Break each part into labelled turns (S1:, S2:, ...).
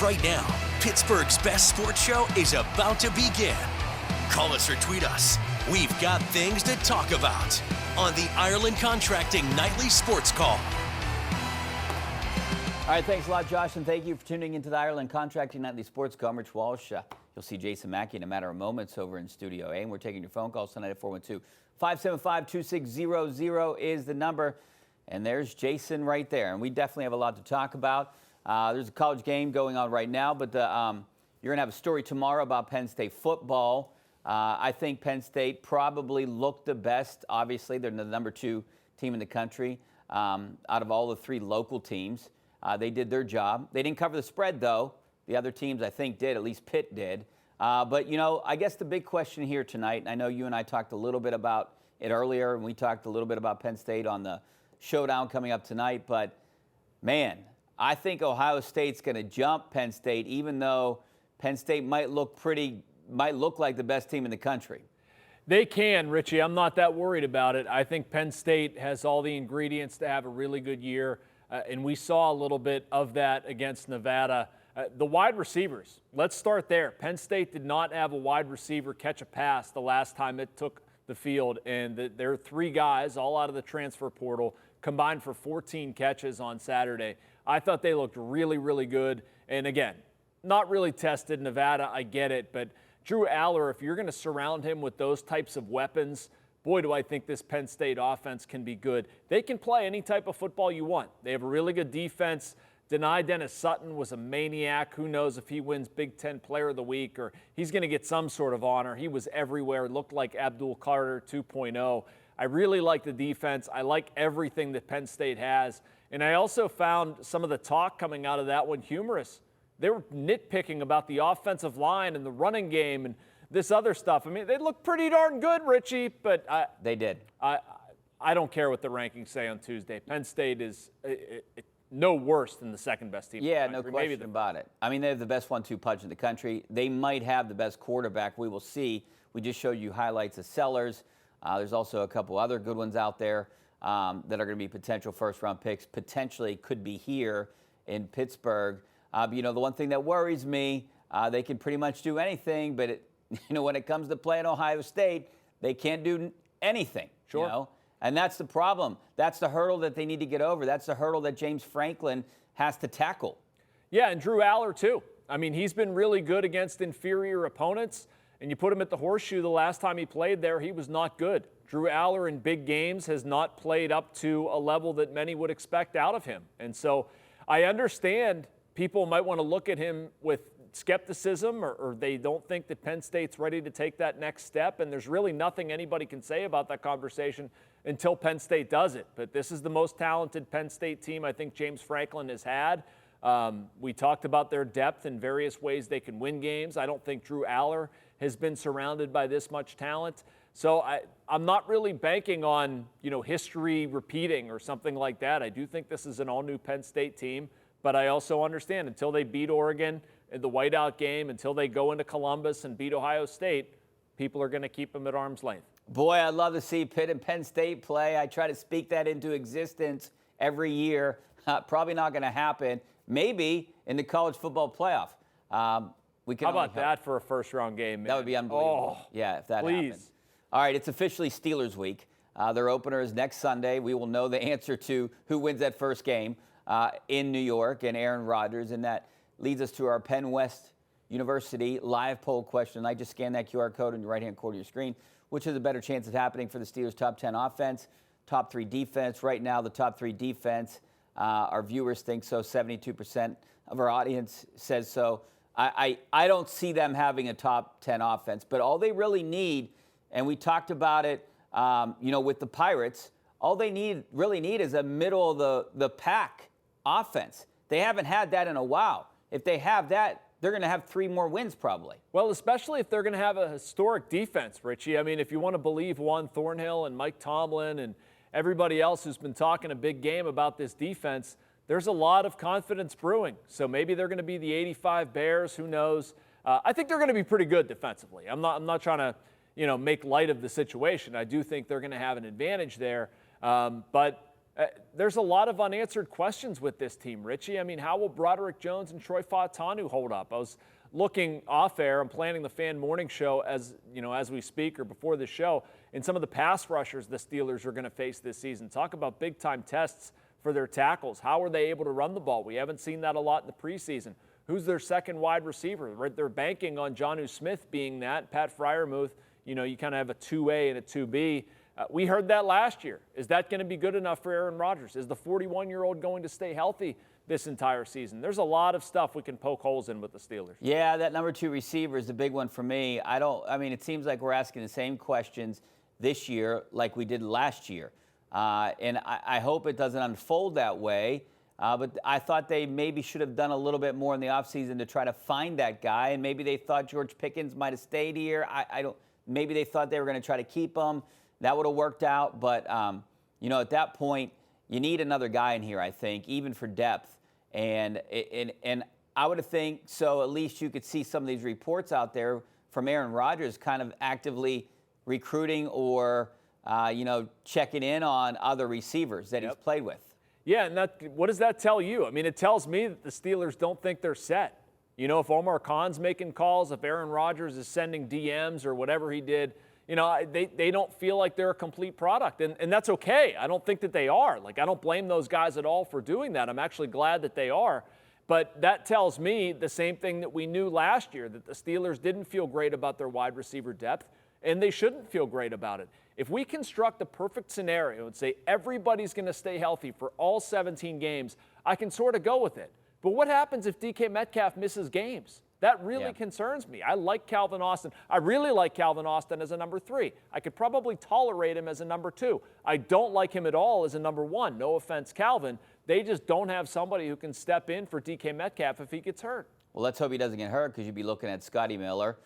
S1: right now. Pittsburgh's best sports show is about to begin. Call us or tweet us. We've got things to talk about on the Ireland Contracting Nightly Sports Call.
S2: All right, thanks a lot, Josh, and thank you for tuning into the Ireland Contracting Nightly Sports Call. I'm Rich Walsh. You'll see Jason Mackey in a matter of moments over in Studio A, and we're taking your phone calls tonight at 412-575-2600 is the number. And there's Jason right there, and we definitely have a lot to talk about. There's a college game going on right now, but you're going to have a story tomorrow about Penn State football. I think Penn State probably looked the best. Obviously, they're the number 2 team in the country out of all the 3 local teams. They did their job. They didn't cover the spread, though. The other teams, I think, did. At least Pitt did. But, you know, I guess the big question here tonight, and I know you and I talked a little bit about it earlier, and we talked a little bit about Penn State on the showdown coming up tonight. But, man, I think Ohio State's going to jump Penn State, even though Penn State might look like the best team in the country.
S3: They can, Richie. I'm not that worried about it. I think Penn State has all the ingredients to have a really good year, and we saw a little bit of that against Nevada. The wide receivers, let's start there. Penn State did not have a wide receiver catch a pass the last time it took the field, and there are 3 guys, all out of the transfer portal, combined for 14 catches on Saturday. I thought they looked really, really good. And again, not really tested. Nevada, I get it. But Drew Aller, if you're going to surround him with those types of weapons, boy, do I think this Penn State offense can be good. They can play any type of football you want. They have a really good defense. Dennis Sutton was a maniac. Who knows if he wins Big Ten Player of the Week or he's going to get some sort of honor. He was everywhere. Looked like Abdul Carter 2.0. I really like the defense. I like everything that Penn State has. And I also found some of the talk coming out of that one humorous. They were nitpicking about the offensive line and the running game and this other stuff. I mean, they look pretty darn good, Richie, but
S2: they did.
S3: I don't care what the rankings say on Tuesday. Penn State is no worse than the second best team.
S2: Yeah, no question about it. I mean, they have the best 1-2 punch in the country. They might have the best quarterback. We will see. We just showed you highlights of Sellers. There's also a couple other good ones out there that are going to be potential first-round picks. Potentially could be here in Pittsburgh. But, you know, the one thing that worries me, they can pretty much do anything, but when it comes to playing Ohio State, they can't do anything.
S3: Sure.
S2: You know? And that's the problem. That's the hurdle that they need to get over. That's the hurdle that James Franklin has to tackle.
S3: Yeah, and Drew Aller, too. I mean, he's been really good against inferior opponents, and you put him at the Horseshoe the last time he played there, he was not good. Drew Aller in big games has not played up to a level that many would expect out of him. And so I understand people might want to look at him with skepticism or they don't think that Penn State's ready to take that next step, and there's really nothing anybody can say about that conversation until Penn State does it. But this is the most talented Penn State team I think James Franklin has had. We talked about their depth in various ways they can win games. I don't think Drew Aller has been surrounded by this much talent. So I'm not really banking on, history repeating or something like that. I do think this is an all-new Penn State team, but I also understand until they beat Oregon in the whiteout game, until they go into Columbus and beat Ohio State, people are going to keep them at arm's length.
S2: Boy, I'd love to see Pitt and Penn State play. I try to speak that into existence every year. Probably not going to happen. Maybe in the college football playoff.
S3: How about that for a first-round game, man?
S2: That would be unbelievable.
S3: Oh,
S2: yeah, if that happened.
S3: please.
S2: All right, it's officially Steelers week. Their opener is next Sunday. We will know the answer to who wins that first game in New York and Aaron Rodgers, and that leads us to our Penn West University live poll question. I just scanned that QR code on your right-hand corner of your screen. Which has a better chance of happening for the Steelers' top 10 offense, top 3 defense? Right now, the top 3 defense, our viewers think so. 72% of our audience says so. I don't see them having a top 10 offense, but all they really need, and we talked about it, with the Pirates, all they really need is a middle of the pack offense. They haven't had that in a while. If they have that, they're going to have 3 more wins probably.
S3: Well, especially if they're going to have a historic defense, Richie. I mean, if you want to believe Juan Thornhill and Mike Tomlin and everybody else who's been talking a big game about this defense, there's a lot of confidence brewing. So maybe they're going to be the 85 Bears. Who knows? I think they're going to be pretty good defensively. I'm not trying to, make light of the situation. I do think they're going to have an advantage there. But There's a lot of unanswered questions with this team, Richie. I mean, how will Broderick Jones and Troy Fautanu hold up? I was looking off air. I'm planning the Fan Morning Show as we speak or before the show, and some of the pass rushers the Steelers are going to face this season. Talk about big-time tests for their tackles. How are they able to run the ball? We haven't seen that a lot in the preseason. Who's their second wide receiver? They're banking on Jonnu Smith being that. Pat Freiermuth, you kind of have a 2A and a 2B. We heard that last year. Is that going to be good enough for Aaron Rodgers? Is the 41-year-old going to stay healthy this entire season? There's a lot of stuff we can poke holes in with the Steelers. Yeah,
S2: that number 2 receiver is the big one for me. It seems like we're asking the same questions this year like we did last year. And I hope it doesn't unfold that way. But I thought they maybe should have done a little bit more in the offseason to try to find that guy. And maybe they thought George Pickens might have stayed here. Maybe they thought they were going to try to keep him. That would have worked out. But, at that point, you need another guy in here, I think, even for depth. And I would think so at least you could see some of these reports out there from Aaron Rodgers kind of actively recruiting or, checking in on other receivers that he's played with.
S3: Yeah, and what does that tell you? I mean, it tells me that the Steelers don't think they're set. If Omar Khan's making calls, if Aaron Rodgers is sending DMs or whatever he did, they don't feel like they're a complete product. And that's okay. I don't think that they are. I don't blame those guys at all for doing that. I'm actually glad that they are. But that tells me the same thing that we knew last year, that the Steelers didn't feel great about their wide receiver depth, and they shouldn't feel great about it. If we construct a perfect scenario and say everybody's going to stay healthy for all 17 games, I can sort of go with it. But what happens if DK Metcalf misses games? That really concerns me. I like Calvin Austin. I really like Calvin Austin as a number 3. I could probably tolerate him as a number 2. I don't like him at all as a number 1. No offense, Calvin. They just don't have somebody who can step in for DK Metcalf if he gets hurt.
S2: Well, let's hope he doesn't get hurt because you'd be looking at Scotty Miller,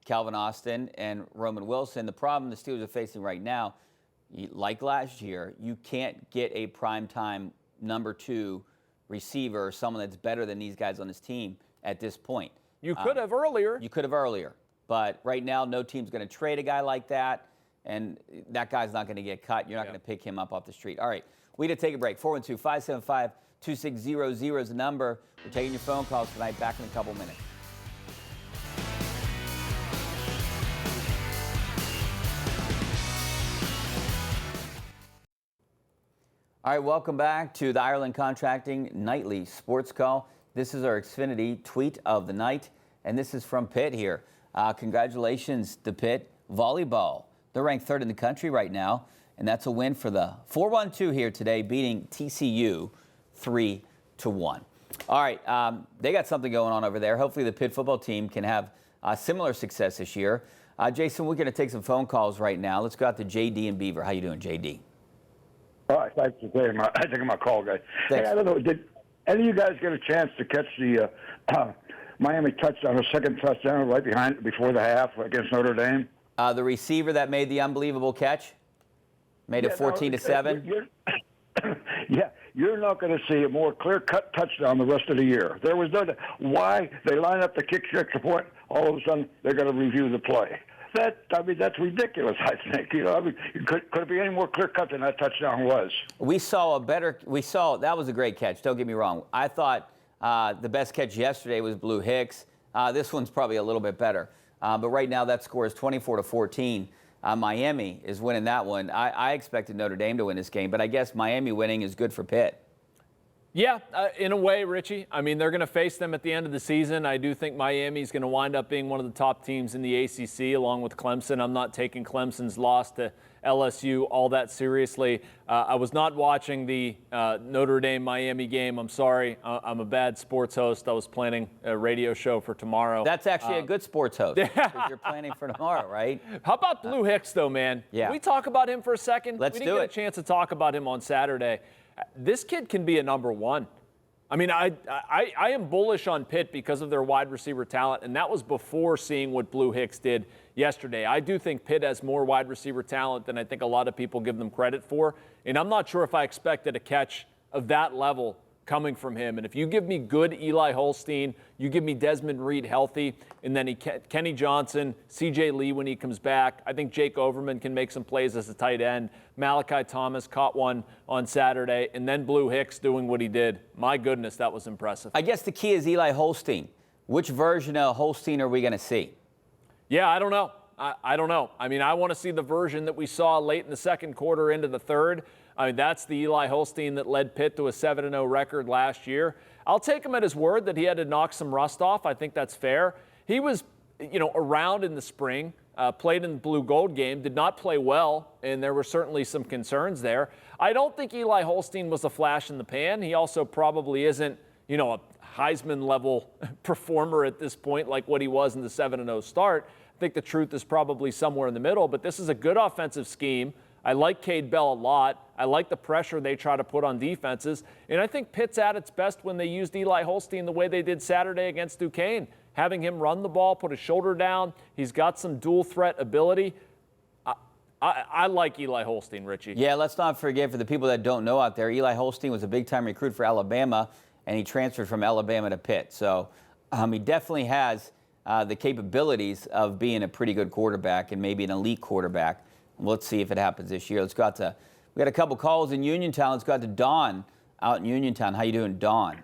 S2: Calvin Austin, and Roman Wilson. The problem the Steelers are facing right now, like last year, you can't get a primetime number 2 receiver or someone that's better than these guys on this team at this point.
S3: You could have earlier.
S2: You could have earlier. But right now, no team's going to trade a guy like that, and that guy's not going to get cut. You're not going to pick him up off the street. All right, we got to take a break. 412-575-2600 is the number. We're taking your phone calls tonight. Back in a couple minutes. All right, welcome back to the Ireland Contracting Nightly Sports Call. This is our Xfinity tweet of the night, and this is from Pitt here. Congratulations to Pitt volleyball. They're ranked 3rd in the country right now, and that's a win for the 4-1-2 here today, beating TCU 3-1. All right, they got something going on over there. Hopefully the Pitt football team can have similar success this year. Jason, we're going to take some phone calls right now. Let's go out to JD and Beaver. How you doing, JD?
S4: All right, thanks for taking my call, guys. Hey, I don't know, did any of you guys get a chance to catch the Miami touchdown, the second touchdown before the half against Notre Dame?
S2: The receiver that made the unbelievable catch? Made it 14-7?
S4: Yeah, you're not going to see a more clear-cut touchdown the rest of the year. There was no why they line up the kick extra point, all of a sudden they're going to review the play. That's ridiculous, I think. Could it be any more clear-cut than that touchdown was?
S2: That was a great catch, don't get me wrong. I thought the best catch yesterday was Blue Hicks. This one's probably a little bit better. But right now that score is 24-14. Miami is winning that one. I expected Notre Dame to win this game, but I guess Miami winning is good for Pitt.
S3: Yeah, in a way, Richie. I mean, they're going to face them at the end of the season. I do think Miami's going to wind up being one of the top teams in the ACC, along with Clemson. I'm not taking Clemson's loss to LSU all that seriously. I was not watching the Notre Dame-Miami game. I'm sorry. I'm a bad sports host. I was planning a radio show for tomorrow.
S2: That's actually a good sports host because you're planning for tomorrow, right?
S3: How about Blue Hicks, though, man?
S2: Yeah.
S3: Can we talk about him for a second?
S2: Let's do it.
S3: We didn't get a chance to talk about him on Saturday. This kid can be a number 1. I mean, I am bullish on Pitt because of their wide receiver talent, and that was before seeing what Blue Hicks did yesterday. I do think Pitt has more wide receiver talent than I think a lot of people give them credit for, and I'm not sure if I expected a catch of that level coming from him. And if you give me good Eli Holstein, you give me Desmond Reed healthy, and then Kenny Johnson, C.J. Lee when he comes back. I think Jake Overman can make some plays as a tight end. Malachi Thomas caught one on Saturday, and then Blue Hicks doing what he did. My goodness, that was impressive.
S2: I guess the key is Eli Holstein. Which version of Holstein are we going to see?
S3: Yeah, I don't know. I don't know. I mean, I want to see the version that we saw late in the second quarter into the third. I mean, that's the Eli Holstein that led Pitt to a 7-0 record last year. I'll take him at his word that he had to knock some rust off. I think that's fair. He was, around in the spring, played in the blue gold game, did not play well, and there were certainly some concerns there. I don't think Eli Holstein was a flash in the pan. He also probably isn't, a Heisman-level performer at this point like what he was in the 7-0 start. I think the truth is probably somewhere in the middle, but this is a good offensive scheme. I like Cade Bell a lot. I like the pressure they try to put on defenses. And I think Pitt's at its best when they used Eli Holstein the way they did Saturday against Duquesne, having him run the ball, put his shoulder down. He's got some dual threat ability. I like Eli Holstein, Richie.
S2: Yeah, let's not forget, for the people that don't know out there, Eli Holstein was a big-time recruit for Alabama, and he transferred from Alabama to Pitt. So he definitely has the capabilities of being a pretty good quarterback and maybe an elite quarterback. Let's see if it happens this year. We got a couple calls in Uniontown. Let's go out to Don out in Uniontown. How you doing, Don?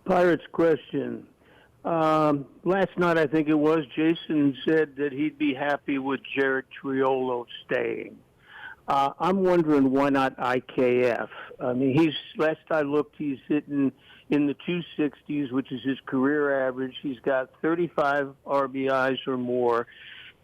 S5: Pirates question. Last night, I think it was, Jason said that he'd be happy with Jared Triolo staying. I'm wondering why not IKF. I mean, last I looked, he's hitting in the 260s, which is his career average. He's got 35 RBIs or more,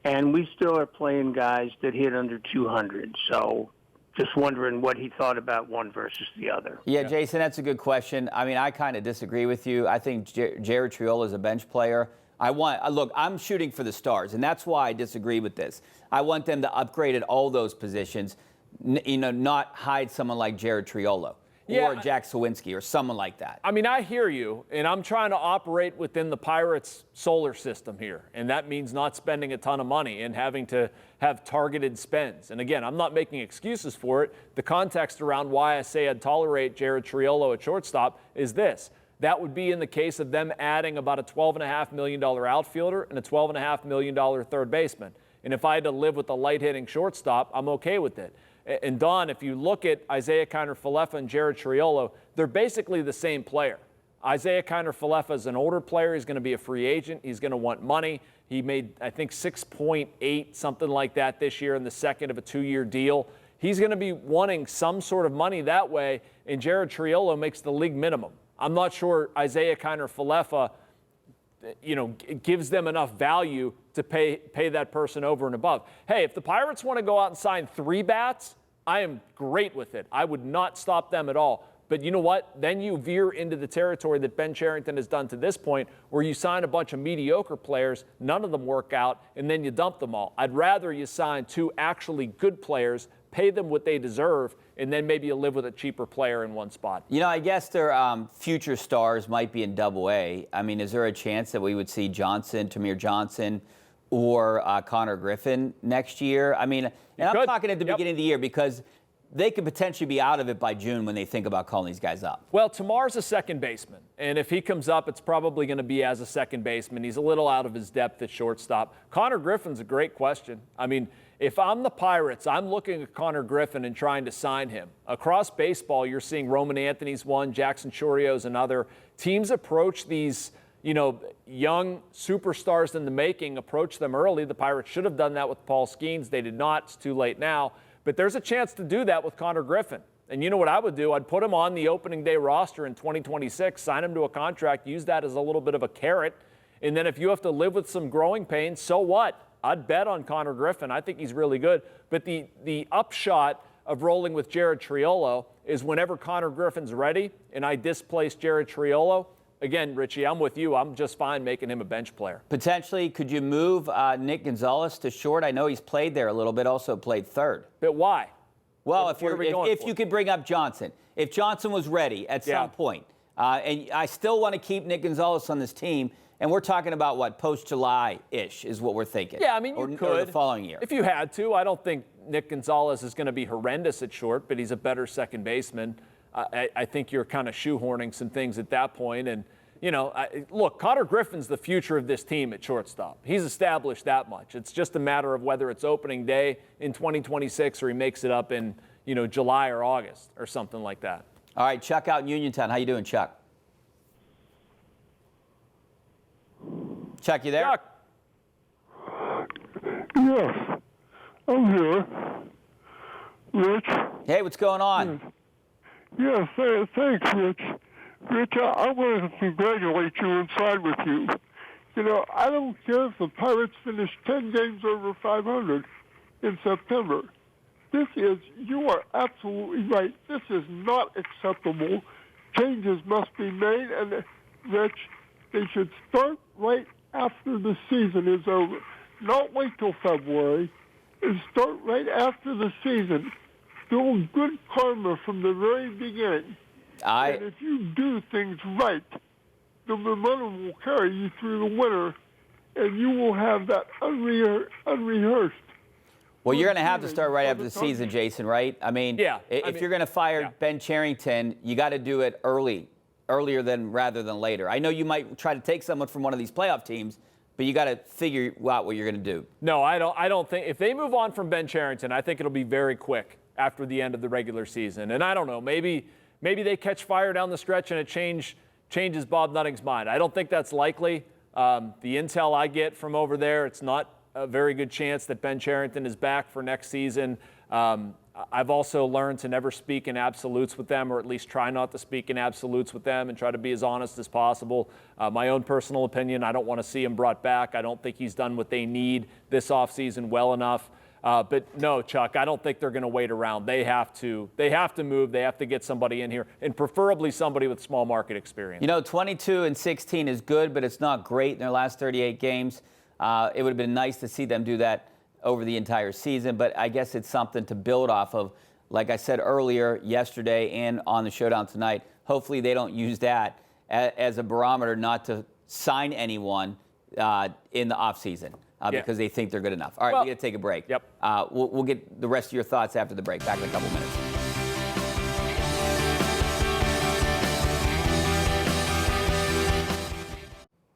S5: and we still are playing guys that hit under 200. So just wondering what he thought about one versus the other.
S2: Yeah, Jason, that's a good question. I mean, I kind of disagree with you. I think Jared Triolo is a bench player. Look, I'm shooting for the stars, and that's why I disagree with this. I want them to upgrade at all those positions, not hide someone like Jared Triolo or Jack Sawinski or someone like that.
S3: I mean, I hear you, and I'm trying to operate within the Pirates' solar system here, and that means not spending a ton of money and having to have targeted spends. And again, I'm not making excuses for it. The context around why I say I'd tolerate Jared Triolo at shortstop is this. That would be in the case of them adding about a $12.5 million outfielder and a $12.5 million third baseman. And if I had to live with a light-hitting shortstop, I'm okay with it. And Don, if you look at Isaiah Kiner-Falefa and Jared Triolo, they're basically the same player. Isaiah Kiner-Falefa is an older player. He's going to be a free agent. He's going to want money. He made, I think, 6.8, something like that this year in the second of a 2-year deal. He's going to be wanting some sort of money that way, and Jared Triolo makes the league minimum. I'm not sure Isaiah Kiner-Falefa, gives them enough value to pay that person over and above. Hey, if the Pirates want to go out and sign 3 bats, I am great with it. I would not stop them at all. But you know what? Then you veer into the territory that Ben Cherington has done to this point, where you sign a bunch of mediocre players, none of them work out, and then you dump them all. I'd rather you sign 2 actually good players, pay them what they deserve, and then maybe you live with a cheaper player in one spot.
S2: I guess their future stars might be in Double-A. I mean, is there a chance that we would see Tamir Johnson, or Connor Griffin next year? I mean, and I'm talking at the beginning of the year because they could potentially be out of it by June when they think about calling these guys up.
S3: Well, Tamar's a second baseman, and if he comes up, it's probably going to be as a second baseman. He's a little out of his depth at shortstop. Connor Griffin's a great question. I mean, if I'm the Pirates, I'm looking at Connor Griffin and trying to sign him. Across baseball, you're seeing Roman Anthony's one, Jackson Chorio's another. Teams approach these young superstars in the making, approach them early. The Pirates should have done that with Paul Skeens. They did not. It's too late now. But there's a chance to do that with Connor Griffin. And you know what I would do? I'd put him on the opening day roster in 2026, sign him to a contract, use that as a little bit of a carrot. And then if you have to live with some growing pains, so what? I'd bet on Connor Griffin. I think he's really good. But the upshot of rolling with Jared Triolo is whenever Connor Griffin's ready and I displace Jared Triolo, again, Richie, I'm with you. I'm just fine making him a bench player.
S2: Potentially, could you move Nick Gonzalez to short? I know he's played there a little bit, also played third.
S3: But why?
S2: Well, if you could bring up Johnson. If Johnson was ready at some point, and I still want to keep Nick Gonzalez on this team, and we're talking about what, post-July-ish is what we're thinking.
S3: Yeah, I mean, you could.
S2: Or the following year.
S3: If you had to. I don't think Nick Gonzalez is going to be horrendous at short, but he's a better second baseman. I think you're kind of shoehorning some things at that point. And, look, Connor Griffin's the future of this team at shortstop. He's established that much. It's just a matter of whether it's opening day in 2026 or he makes it up in, July or August or something like that.
S2: All right, Chuck out in Uniontown. How you doing, Chuck? Chuck, you there?
S3: Chuck.
S6: Yes, I'm here. Rich?
S2: Hey, what's going on?
S6: Yes, thanks, Rich. Rich, I want to congratulate you and side with you. I don't care if the Pirates finish 10 games over 500 in September. You are absolutely right. This is not acceptable. Changes must be made, and Rich, they should start right after the season is over. Not wait till February, and start right after the season. Build good karma from the very beginning. And if you do things right, the momentum will carry you through the winter, and you will have that unrehearsed.
S2: Well, you're going to have to start right after the season, Jason, right? I mean, if you're going to fire Ben Cherington, you got to do it earlier rather than later. I know you might try to take someone from one of these playoff teams, but you got to figure out what you're going to do.
S3: No, I don't think if they move on from Ben Cherington, I think it'll be very quick after the end of the regular season. And I don't know, maybe they catch fire down the stretch and it changes Bob Nutting's mind. I don't think that's likely. The intel I get from over there, it's not a very good chance that Ben Cherington is back for next season. I've also learned to never speak in absolutes with them, or at least try not to speak in absolutes with them and try to be as honest as possible. My own personal opinion, I don't want to see him brought back. I don't think he's done what they need this offseason well enough. But no, Chuck, I don't think they're going to wait around. They have to move. They have to get somebody in here, and preferably somebody with small market experience.
S2: 22-16 is good, but it's not great in their last 38 games. It would have been nice to see them do that over the entire season, but I guess it's something to build off of. Like I said earlier, yesterday, and on the Showdown tonight, hopefully they don't use that as a barometer not to sign anyone in the offseason because they think they're good enough. All right, we got to take a break.
S3: Yep.
S2: We'll get the rest of your thoughts after the break. Back in a couple minutes.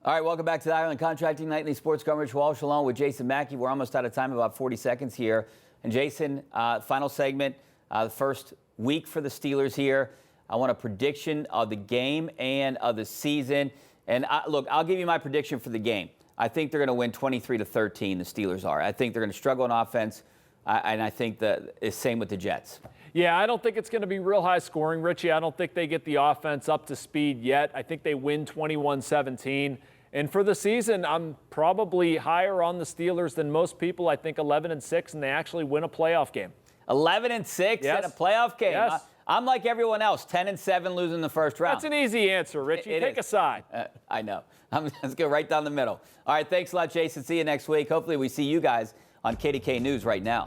S2: All right, welcome back to the Ireland Contracting Nightly Sports Coverage. Walsh along with Jason Mackey. We're almost out of time, about 40 seconds here. And Jason, final segment, the first week for the Steelers here. I want a prediction of the game and of the season. And look, I'll give you my prediction for the game. I think they're going to win 23-13, the Steelers are. I think they're going to struggle on offense, and I think the same with the Jets.
S3: Yeah, I don't think it's going to be real high scoring, Richie. I don't think they get the offense up to speed yet. I think they win 21-17. And for the season, I'm probably higher on the Steelers than most people. I think 11-6, and they actually win a playoff game.
S2: 11-6 in a playoff game.
S3: Yes.
S2: I'm like everyone else, 10-7 losing the first round.
S3: That's an easy answer, Richie. Take a side.
S2: I know. Let's go right down the middle. All right, thanks a lot, Jason. See you next week. Hopefully we see you guys on KDK News right now.